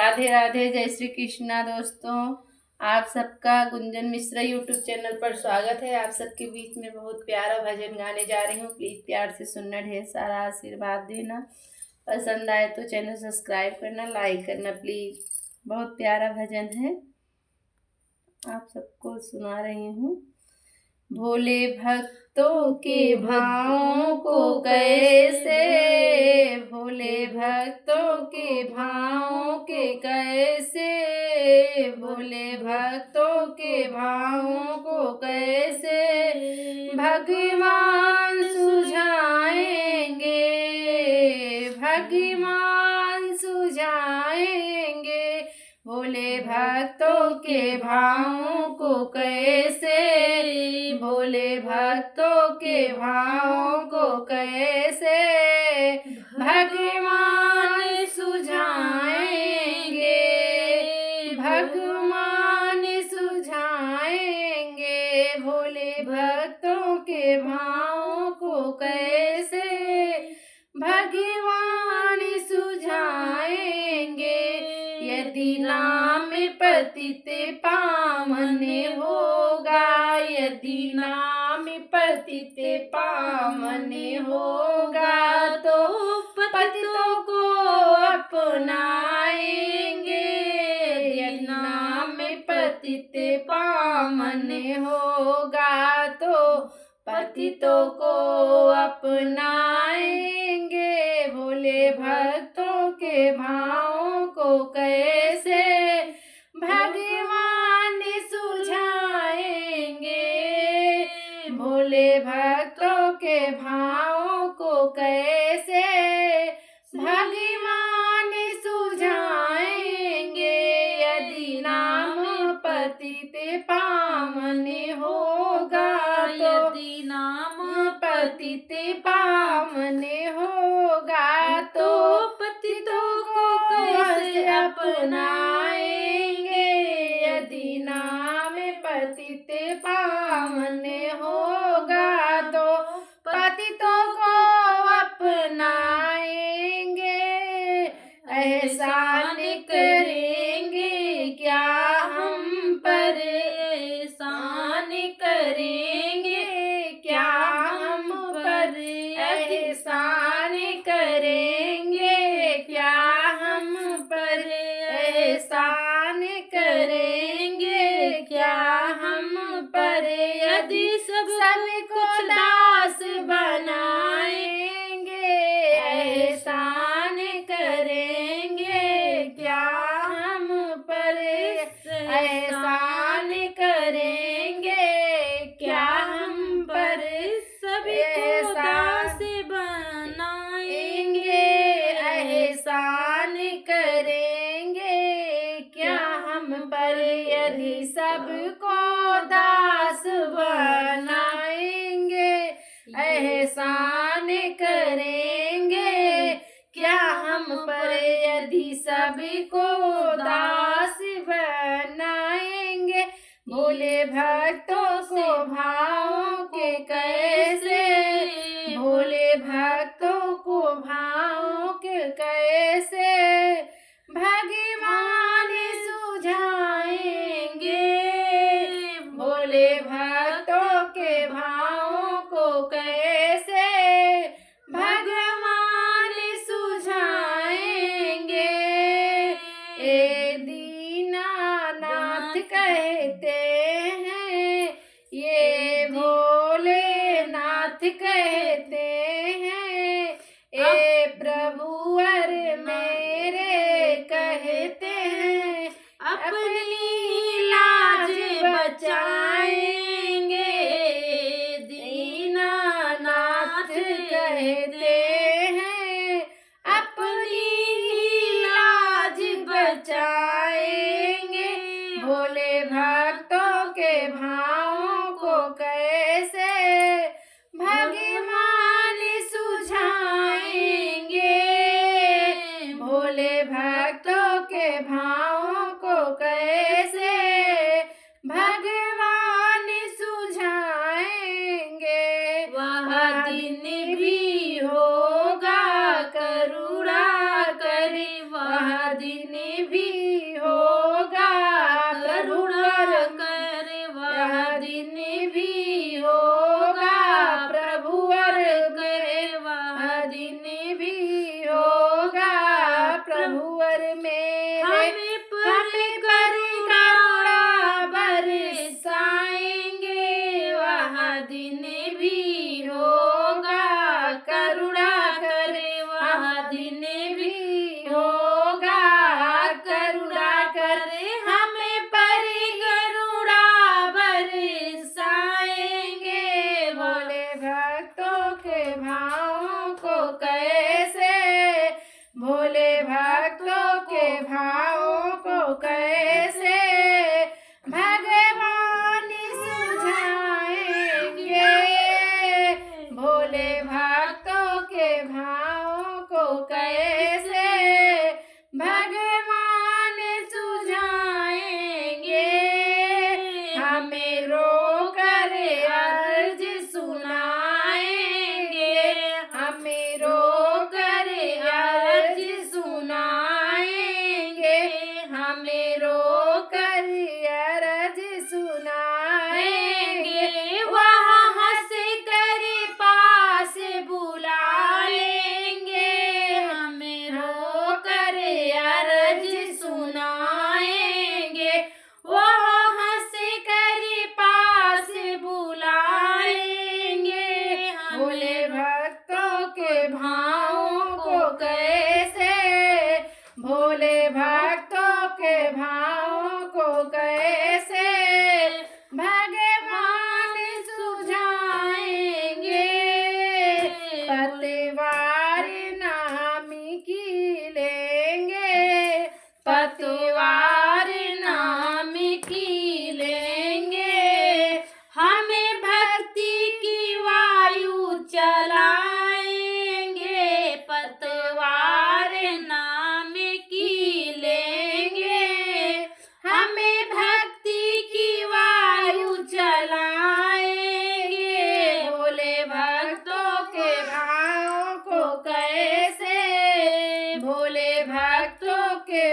राधे राधे, जय श्री कृष्णा। दोस्तों, आप सबका गुंजन मिश्रा यूट्यूब चैनल पर स्वागत है। आप सबके बीच में बहुत प्यारा भजन गाने जा रही हूँ। प्लीज़ प्यार से सुनना, ढेर सारा आशीर्वाद देना। पसंद आए तो चैनल सब्सक्राइब करना, लाइक करना प्लीज़। बहुत प्यारा भजन है, आप सबको सुना रही हूँ। भोले भक्तों के भावों को कैसे, भोले भक्तों के भावों के कैसे, भोले भक्तों के भावों को कैसे भगवान सुझाएंगे, भगवान सुझाएंगे। भोले भक्तों के भावों को कैसे, भोले भक्तों के भावों को कैसे भगवान सुझाएंगे, भगवान सुझाएंगे। भोले भक्तों के भावों को कैसे भगवान सुझाएंगे। यदि नाम पतित पावन होगा, यदि नाम पतित पावन होगा, तो पतितों को अपनाएंगे। यदि नाम पतित पावन होगा, तो पतितों को अपनाएंगे। भोले भक्तों के भावों को कैसे भगवान सुझाएंगे, भोले भक्तों के भावों को कैसे भगवान सुझाएंगे। यदि नाम पतित पावन होगा, यदि नाम पतित पावन होगा, तो पतितों को कैसे अपनाएंगे। यदि नाम पतित पावन होगा, तो पतितों को अपनाएंगे। एहसान करेंगे क्या हम पर, एहसान करेंगे क्या हम पर, एहसान करेंगे क्या हम पर, एहसान करेंगे क्या हम पर। यदि सबको दास बनाएंगे, एहसान करेंगे क्या हम पर, एहसान करेंगे क्या हम पर। सभी को दास बनाएंगे, एहसान करेंगे क्या हम पर। यदि सबको दास बनाएंगे, एहसान करेंगे क्या हम पर। यदि सभी को दास बनाएंगे। भोले भक्तों को भावों के कैसे, भोले भक्तों को भावों के कैसे भगवान सुझाएंगे। भोले भक्तों के भावों को कैसे भगवान सुझाएंगे। ए दीनानाथ कहते हैं, ये भोलेनाथ कहते हैं, ए प्रभुवर मेरे कहते हैं, अपनी लाज बचाएंगे। दीनानाथ कहते हैं, अपनी लाज बचाएंगे। भोले भक्तों के भावों को कैसे भगवान सुझाएंगे। भोले भक्तों के भावों को कैसे भगवान सुझाएंगे। वह दिन भी होगा करुणा करे, वह दिन भी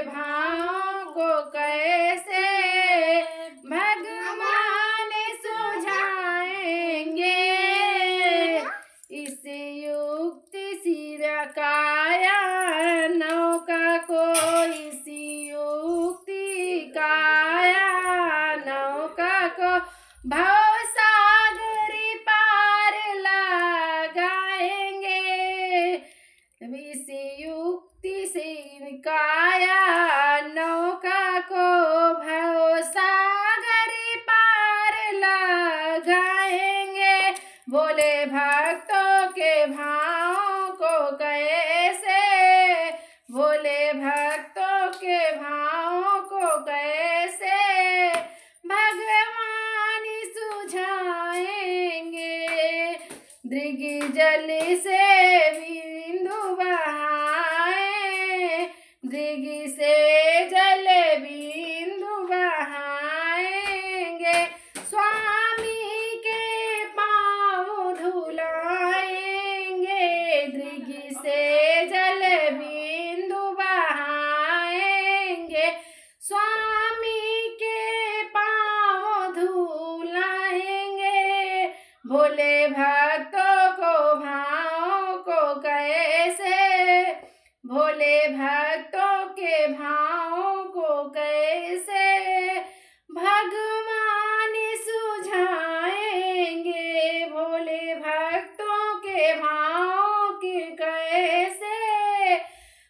भाव को कैसे भगवान सुझाएंगे। इस युक्ति सिरकाया नौका को, इस युक्ति काया नौका को भवसागरी पार लगाएंगे। इस युक्ति से काया नौका को भवसागरी पार लगाएंगे। बोले भक्तों के भाव को कैसे, बोले भक्तों के भाव को कैसे भगवान सुझाएंगे। दृग जल से बिंदु बहाए, दृग से जल बिंदु बहाएंगे। स्वामी के पाँव धुलाएंगे, दृग से जल बिंदु बहाएंगे। स्वामी के पाँव धुलाएंगे। भोले भक्तों को भाव को कैसे, भोले भक्तों के भाव को कैसे भगवान सुझाएंगे। भोले भक्तों के भाव के कैसे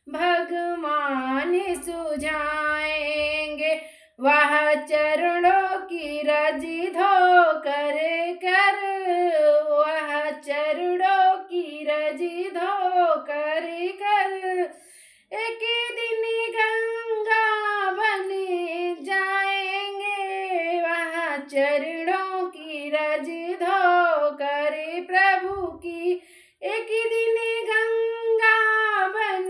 भगवान सुझाएंगे। वह चरणों की रज धो कर कर, वह चरणों की रज धो कर कर एक दिन गंगा बन जाएंगे। वह चरणों की रज धो कर प्रभु की एक दिन गंगा बन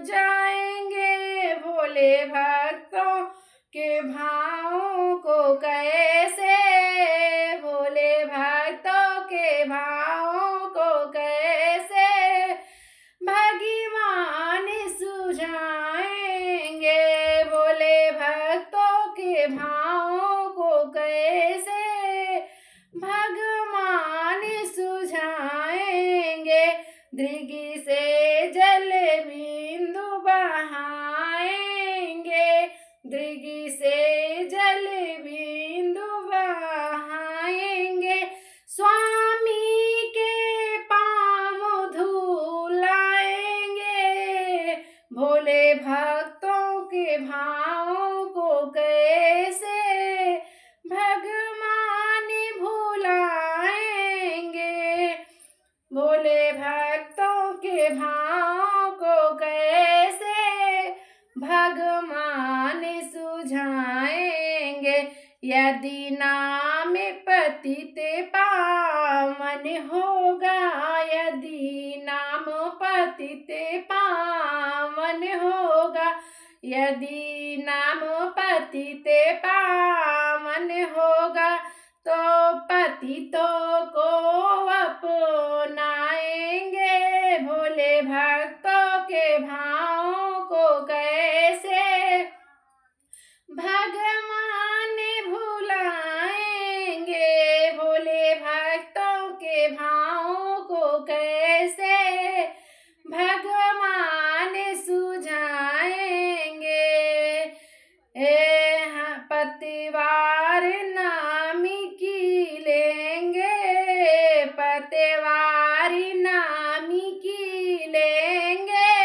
जाएंगे। भोले भक्तों के भाव को कैसे, भोले भक्तों के भाव को कैसे भगवान सुझाएंगे। भोले भक्तों के भाव को कैसे भगवान सुझाएंगे। दृग से जल बिंदु बहाएंगे, दृग से जल बिंदु बहाएंगे। स्वामी के पाँव धुलाएंगे। भोले भक्तों के भाव को कैसे भगवान भुलाएंगे। भोले भक्तों के भाव को कैसे भगवान सुझाएंगे। यदि नाम पतित पावन होगा, यदि नाम पतित पावन होगा, यदि नाम पतित पावन होगा तो पतितों को अपनाएंगे। भोले भक्तों के भाव को कैसे भगवान भुलाएंगे। भोले भक्तों के भाव को कैसे भगवान सुझाएंगे। पतिवार नाम की लेंगे, पतिवार नाम की लेंगे।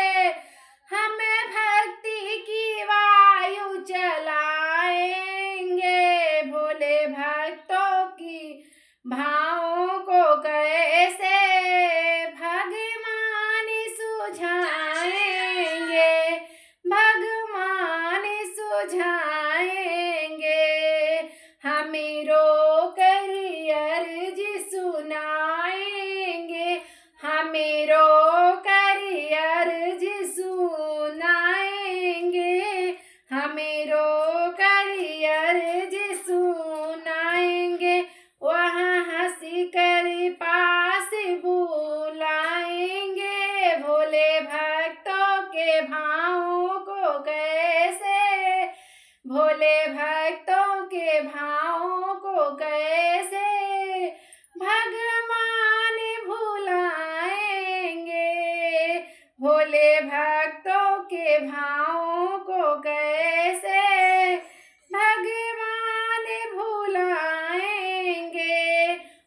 हमें भक्ति की वायु चलाएंगे। भोले भक्तों की भावों को कैसे भगवान सुझाएंगे। भगवान सुझाएंगे। हमें रो कर अर्ज सुनाएंगे, हमें रो कर अर्ज सुनाएंगे। हमें रो कर अर्ज सुनाएंगे। वहाँ हंसी कर पास बुलाएंगे। भोले भक्तों के भावों को भोले भक्तों के भावों को कैसे भगवान भुलाएंगे। भोले भक्तों के भावों को कैसे भगवान भुलाएंगे।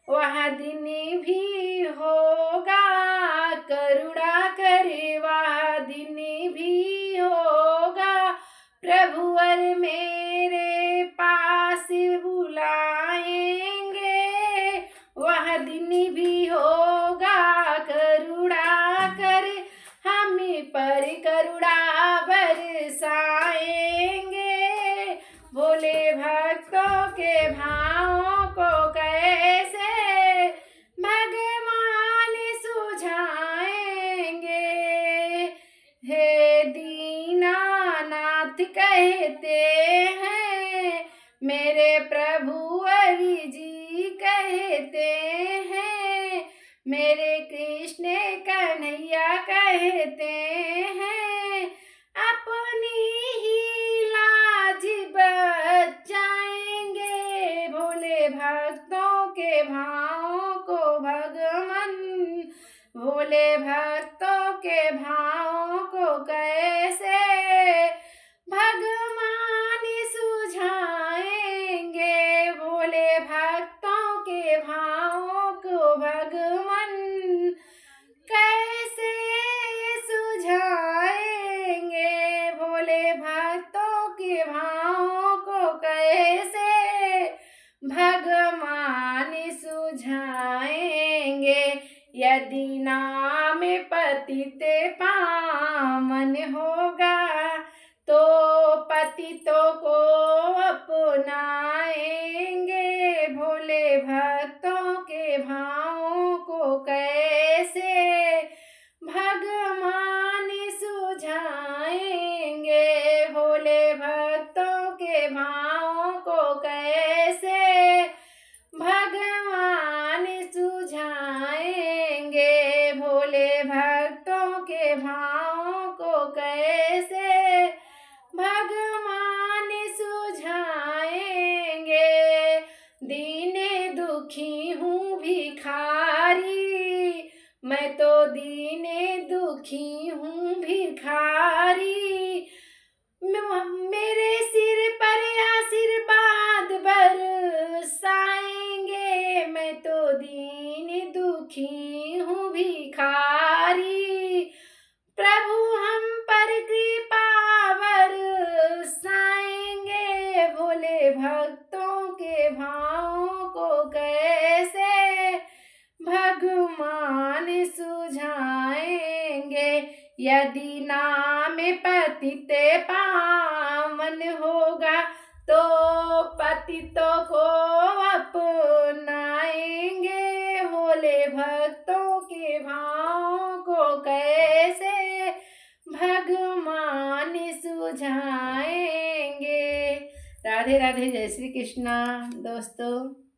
वह दिन भी होगा करुणा करे, वह दिन भी होगा प्रभुवर मेरे पास बुलाएंगे। वह दिन भी होगा करुणा करे, हम पर करुणा बरसाएंगे। भोले भक्तों के भावों को कैसे भगवान सुझाएंगे। हे दीनानाथ कहते हैं मेरे प्रभु हरि जी कहते हैं, मेरे कृष्ण कन्हैया कहते हैं, अपनी ही लाज बचाएंगे। भोले भक्तों के भावों को भगवान, भोले भक्तों के भावों को कैसे भगवान सुझाएंगे। भोले भक्तों के भावों को भगवान कैसे सुझाएंगे। भोले भक्तों के भावों को कैसे भगवान सुझाएंगे। यदि नाम पतित पावन होगा तो पतितों को अपनाएंगे। भोले भक्तों के भावों को कैसे भगवान सुझाएंगे। भोले भक्तों के भावों को कैसे भगवान सुझाएंगे। भोले भक्तों के भावों को कैसे भगवान सुझाएंगे। दीन दुखी हूँ भिखारी, मैं तो दीन दुखी हूँ भिखारी। मेरे सिर पर आशीर्वाद बरसाएंगे। मैं तो दीन दुखी हूँ भिखारी, प्रभु हम पर कृपा बरसाएंगे। भोले भक्तों के भावों को कैसे भगवान सुझाएंगे। यदि नाम पतित पावन होगा तो पतितों को अपनाएंगे। भोले भक्तों के भावों को कैसे भगवान सुझाएंगे। राधे राधे, जय श्री कृष्णा दोस्तों।